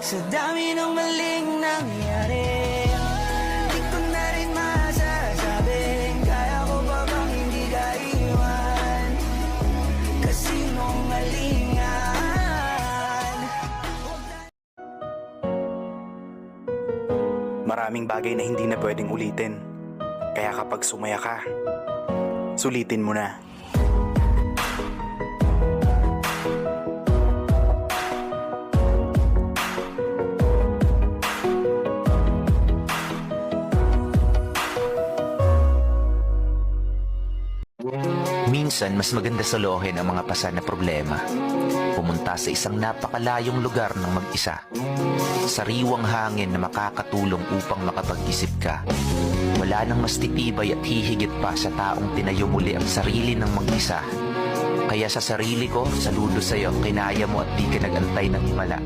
Sa dami ng maling nangyari, di ko na rin masasabi, kaya ko ba bang hindi ka iwan? Kasinungalingan. Maraming bagay na hindi na pwedeng ulitin. Kaya kapag sumaya ka, sulitin mo na. Minsan, mas maganda solohin ang mga pasan na problema. Pumunta sa isang napakalayong lugar ng mag-isa. Sariwang hangin na makakatulong upang makapag-isip ka. Wala nang mas titibay at hihigit pa sa taong tinayo muli ang sarili ng mag-isa. Kaya sa sarili ko, saludo sa'yo, kinaya mo at di ka nag-antay ng himala.